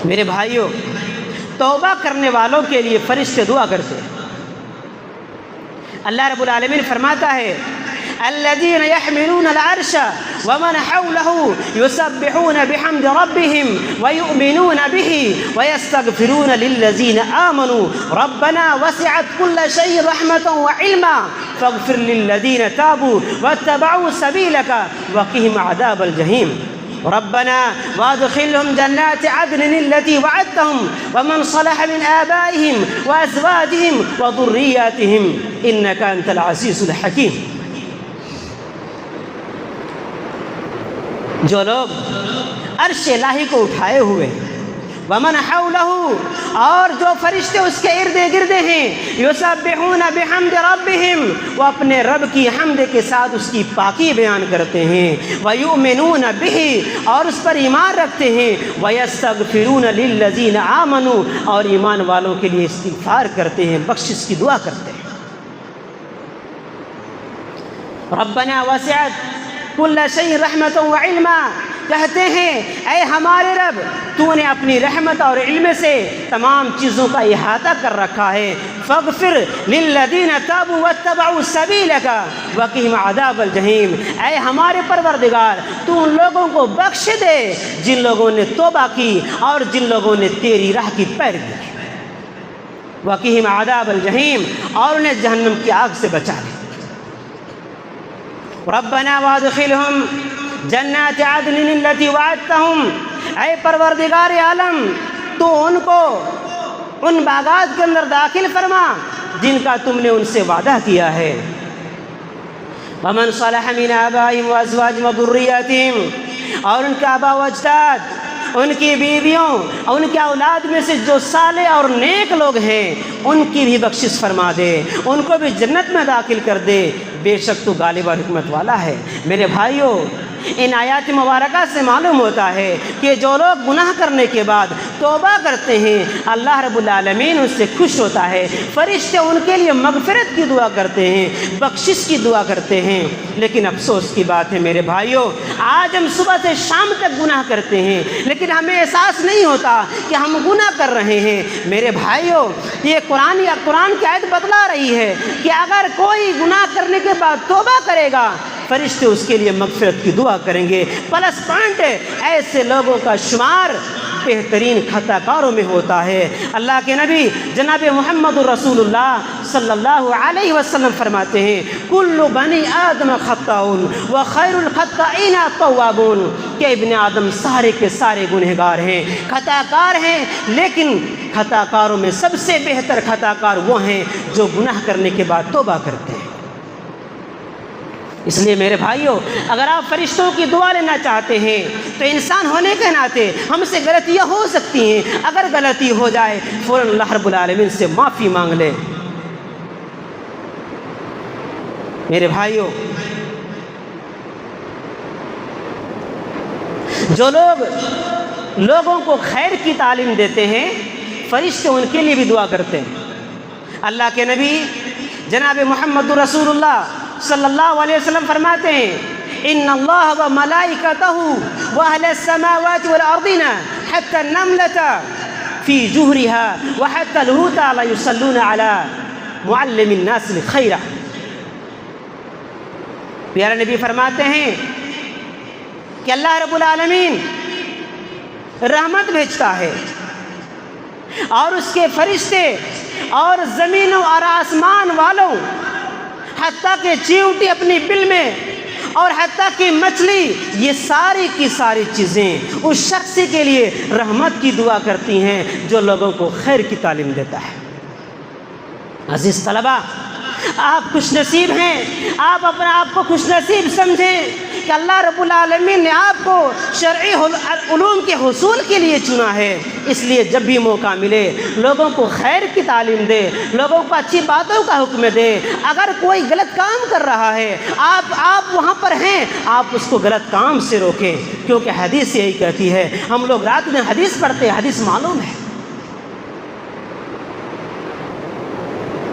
میرے بھائیوں، توبہ کرنے والوں کے لیے فرشتے دعا کرتے ہیں۔ اللہ رب العالمین فرماتا ہے الذين يحملون العرش ومن حوله يسبحون بحمد ربهم ويؤمنون به ويستغفرون للذين آمنوا ربنا وسعت كل شيء رحمة وعلما فاغفر للذين تابوا واتبعوا سبيلك وقهم عذاب الجحيم ربنا وادخلهم جنات عدن التي وعدتهم ومن صلح من آبائهم وأزواجهم وذرياتهم إنك أنت العزيز الحكيم۔ جو لوگ عرش الہی کو اٹھائے ہوئے، ومن حولہ، اور جو فرشتے اس کے ارد گرد ہیں، یسبحون بحمد ربہم، وہ اپنے رب کی حمد کے ساتھ اس کی پاکی بیان کرتے ہیں، ویؤمنون بہ، اور اس پر ایمان رکھتے ہیں، ویستغفرون للذین آمنوا، اور ایمان والوں کے لیے استغفار کرتے ہیں، بخشش کی دعا کرتے ہیں۔ ربنا وسعت کل شیء رحمت و علما، کہتے ہیں اے ہمارے رب، تو نے اپنی رحمت اور علم سے تمام چیزوں کا احاطہ کر رکھا ہے، فاغفر للذین تابوا واتبعوا سبیلک وقهم عذاب الجحیم، اے ہمارے پروردگار تو ان لوگوں کو بخش دے جن لوگوں نے توبہ کی اور جن لوگوں نے تیری راہ کی پیروی کی، وقهم عذاب الجحیم، اور انہیں جہنم کی آگ سے بچا لے۔ ربنا وادخلهم جنات عدن التي وعدتهم، اے پروردگار عالم تو ان کو ان باغات کے اندر داخل فرما جن کا تم نے ان سے وعدہ کیا ہے، ومن صلح من آبائهم وازواجهم وذرياتهم، اور ان کے آبا و اجداد، ان کی بیویوں اور ان کے اولاد میں سے جو صالح اور نیک لوگ ہیں ان کی بھی بخشش فرما دے، ان کو بھی جنت میں داخل کر دے، بے شک تو غالب اور حکمت والا ہے۔ میرے بھائیوں، ان آیات مبارکہ سے معلوم ہوتا ہے کہ جو لوگ گناہ کرنے کے بعد توبہ کرتے ہیں اللہ رب العالمین اس سے خوش ہوتا ہے، فرشتے ان کے لیے مغفرت کی دعا کرتے ہیں، بخشش کی دعا کرتے ہیں۔ لیکن افسوس کی بات ہے میرے بھائیوں، آج ہم صبح سے شام تک گناہ کرتے ہیں لیکن ہمیں احساس نہیں ہوتا کہ ہم گناہ کر رہے ہیں۔ میرے بھائیوں، یہ قرآن کی آیت بتلا رہی ہے کہ اگر کوئی گناہ کرنے کے بعد توبہ کرے گا فرشتے اس کے لیے مغفرت کی دعا کریں گے۔ پلس پوائنٹ ہے، ایسے لوگوں کا شمار بہترین خطا کاروں میں ہوتا ہے۔ اللہ کے نبی جناب محمد رسول اللہ صلی اللہ علیہ وسلم فرماتے ہیں کل بنی آدم خطاؤن وخیر الخطائین التوابون، کہ ابن آدم سارے کے سارے گنہگار ہیں، خطا کار ہیں، لیکن خطا کاروں میں سب سے بہتر خطا کار وہ ہیں جو گناہ کرنے کے بعد توبہ کرتے ہیں۔ اس لیے میرے بھائیوں، اگر آپ فرشتوں کی دعا لینا چاہتے ہیں تو انسان ہونے کے ناطے ہم سے غلطیاں ہو سکتی ہیں، اگر غلطی ہو جائے فوراً اللہ رب العالمین سے معافی مانگ لیں۔ میرے بھائیوں، جو لوگ لوگوں کو خیر کی تعلیم دیتے ہیں فرشتے ان کے لیے بھی دعا کرتے ہیں۔ اللہ کے نبی جناب محمد رسول اللہ صلی اللہ علیہ وسلم فرماتے ہیں ان اللہ و ملائکتہ و اہل السماوات والارضین حتی النملۃ فی جوہرها وحتی الحوت لا یصلون علی معلم الناس الخیر۔ پیارے نبی فرماتے ہیں کہ اللہ رب العالمین رحمت بھیجتا ہے اور اس کے فرشتے اور زمینوں اور آسمان والوں، حتیٰ کہ چیونٹی اپنی بل میں اور حتیٰ کہ مچھلی، یہ ساری کی ساری چیزیں اس شخص کے لیے رحمت کی دعا کرتی ہیں جو لوگوں کو خیر کی تعلیم دیتا ہے۔ عزیز طلبہ، آپ خوش نصیب ہیں، آپ اپنے آپ کو خوش نصیب سمجھیں کہ اللہ رب العالمین نے آپ کو شرعی علوم کے حصول کے لیے چنا ہے۔ اس لیے جب بھی موقع ملے لوگوں کو خیر کی تعلیم دے، لوگوں کو اچھی باتوں کا حکم دے۔ اگر کوئی غلط کام کر رہا ہے، آپ وہاں پر ہیں، آپ اس کو غلط کام سے روکیں، کیونکہ حدیث یہی کہتی ہے۔ ہم لوگ رات میں حدیث پڑھتے ہیں، حدیث معلوم ہے۔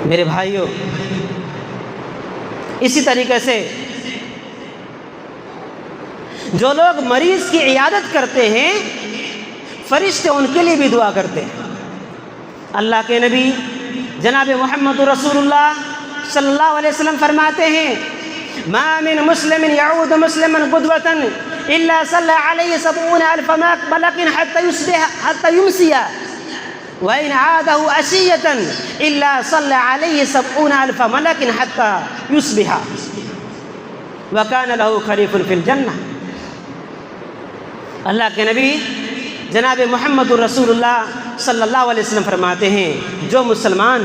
میرے بھائیوں، اسی طریقے سے جو لوگ مریض کی عیادت کرتے ہیں فرشتے ان کے لیے بھی دعا کرتے ہیں۔ اللہ کے نبی جناب محمد رسول اللہ صلی اللہ علیہ وسلم فرماتے ہیں ما من مسلم يعود مسلما قدوة إلا صلى عليه 70,000 ملك حتى يمسي وإن عاده عشية إلا صلى عليه 70,000 ملك حتى يصبح وكان له خليف في الجنة۔ اللہ کے نبی جناب محمد الرسول اللہ صلی اللہ علیہ وسلم فرماتے ہیں جو مسلمان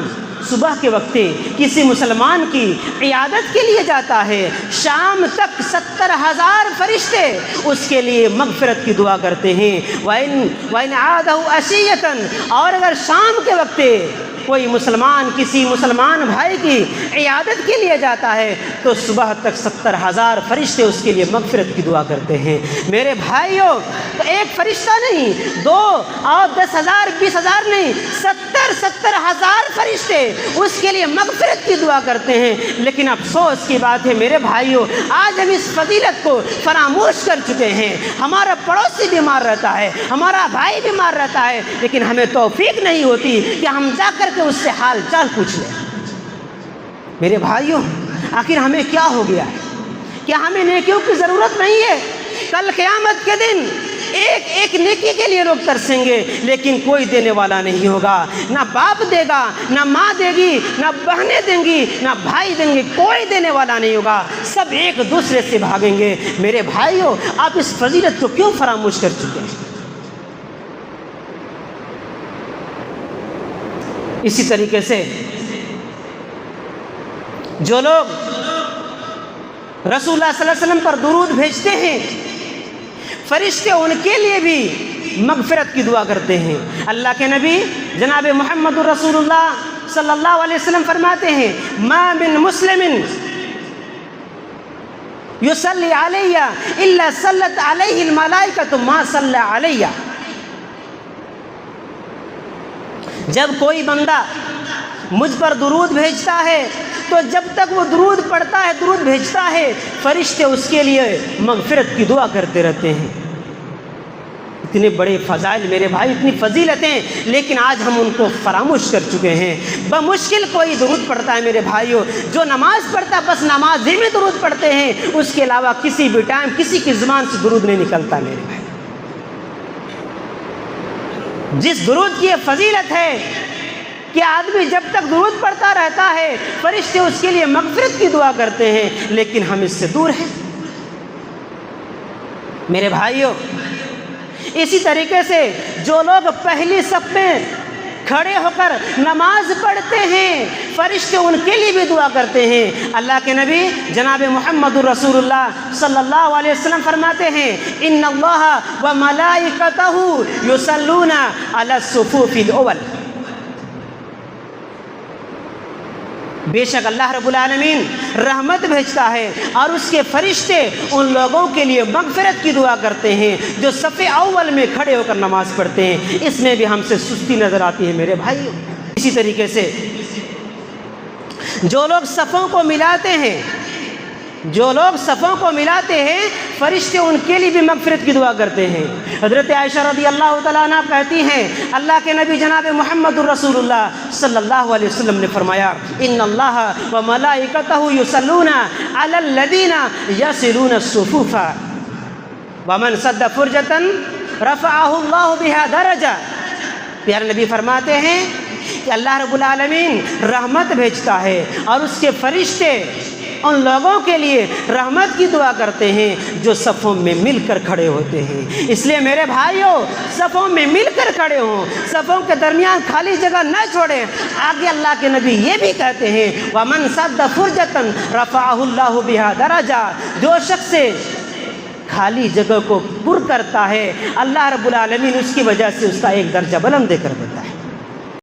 صبح کے وقت کسی مسلمان کی عیادت کے لیے جاتا ہے، شام تک 70,000 فرشتے اس کے لیے مغفرت کی دعا کرتے ہیں۔ وَإِنْ عَادَهُ عَشِيَّةً، اور اگر شام کے وقت کوئی مسلمان کسی مسلمان بھائی کی عیادت کے لیے جاتا ہے تو صبح تک 70,000 فرشتے اس کے لیے مغفرت کی دعا کرتے ہیں۔ میرے بھائیوں، تو ایک فرشتہ نہیں، 2 اور 10,000 20,000 نہیں، 70,000 فرشتے اس کے لیے مغفرت کی دعا کرتے ہیں۔ لیکن افسوس کی بات ہے میرے بھائیوں، آج ہم اس فضیلت کو فراموش کر چکے ہیں۔ ہمارا پڑوسی بیمار رہتا ہے، ہمارا بھائی بیمار رہتا ہے، لیکن ہمیں توفیق نہیں ہوتی کہ ہم جا کر کہ اس سے حال چال پوچھ لیں۔ میرے بھائیوں، آخر ہمیں کیا ہو گیا ہے؟ کیا ہمیں نیکیوں کی ضرورت نہیں ہے؟ کل قیامت کے دن ایک ایک نیکی کے لیے لوگ ترسیں گے، لیکن کوئی دینے والا نہیں ہوگا۔ نہ باپ دے گا، نہ ماں دے گی، نہ بہنیں دیں گی، نہ بھائی دیں گے، کوئی دینے والا نہیں ہوگا، سب ایک دوسرے سے بھاگیں گے۔ میرے بھائیوں، آپ اس فضیلت کو کیوں فراموش کر چکے ہیں؟ اسی طریقے سے جو لوگ رسول اللہ صلی اللہ علیہ وسلم پر درود بھیجتے ہیں، فرشتے ان کے لیے بھی مغفرت کی دعا کرتے ہیں۔ اللہ کے نبی جناب محمد رسول اللہ صلی اللہ علیہ وسلم فرماتے ہیں ما من مسلم یصلی علی الا صلت علیہ الملائکۃ ما صلی علیہ۔ جب کوئی بندہ مجھ پر درود بھیجتا ہے تو جب تک وہ درود پڑھتا ہے، درود بھیجتا ہے، فرشتے اس کے لیے مغفرت کی دعا کرتے رہتے ہیں۔ اتنے بڑے فضائل میرے بھائی، اتنی فضیلتیں، لیکن آج ہم ان کو فراموش کر چکے ہیں۔ بمشکل کوئی درود پڑھتا ہے میرے بھائیوں، جو نماز پڑھتا بس نماز ہی میں درود پڑھتے ہیں، اس کے علاوہ کسی بھی ٹائم کسی کی زبان سے درود نہیں نکلتا میرے بھائی۔ جس درود کی یہ فضیلت ہے کہ آدمی جب تک درود پڑھتا رہتا ہے فرشتے اس کے لیے مغفرت کی دعا کرتے ہیں، لیکن ہم اس سے دور ہیں میرے بھائیوں۔ اسی طریقے سے جو لوگ پہلی صف میں کھڑے ہو کر نماز پڑھتے ہیں فرشتے ان کے لیے بھی دعا کرتے ہیں۔ اللہ کے نبی جناب محمد رسول اللہ صلی اللہ علیہ وسلم فرماتے ہیں ان اللہ و ملائکتہ یصلون علی الصفوف الاول۔ بے شک اللہ رب العالمین رحمت بھیجتا ہے اور اس کے فرشتے ان لوگوں کے لیے مغفرت کی دعا کرتے ہیں جو صف اول میں کھڑے ہو کر نماز پڑھتے ہیں۔ اس میں بھی ہم سے سستی نظر آتی ہے میرے بھائیوں۔ اسی طریقے سے جو لوگ صفوں کو ملاتے ہیں، جو لوگ صفوں کو ملاتے ہیں فرشتے ان کے لیے بھی مغفرت کی دعا کرتے ہیں۔ حضرت عائشہ رضی اللہ تعالیٰ عنہ کہتی ہیں اللہ کے نبی جناب محمد الرسول اللہ صلی اللہ علیہ وسلم نے فرمایا ان اللہ و ملائکتہ یصلون علی الذین یصلون الصفوف ومن سد فرجۃ رفعہ اللہ بہا درجہ۔ پیارے نبی فرماتے ہیں کہ اللہ رب العالمین رحمت بھیجتا ہے اور اس کے فرشتے ان لوگوں کے لیے رحمت کی دعا کرتے ہیں جو صفوں میں مل کر کھڑے ہوتے ہیں۔ اس لیے میرے بھائیوں صفوں میں مل کر کھڑے ہوں، صفوں کے درمیان خالی جگہ نہ چھوڑیں۔ آگے اللہ کے نبی یہ بھی کہتے ہیں وَمَنْ سَدَّ فُرْجَةً رَفَعَهُ اللَّهُ بِهَا دَرَجَةً، جو شخص خالی جگہ کو پر کرتا ہے اللہ رب العالمین اس کی وجہ سے اس کا ایک درجہ بلند دے کر دیتا ہے۔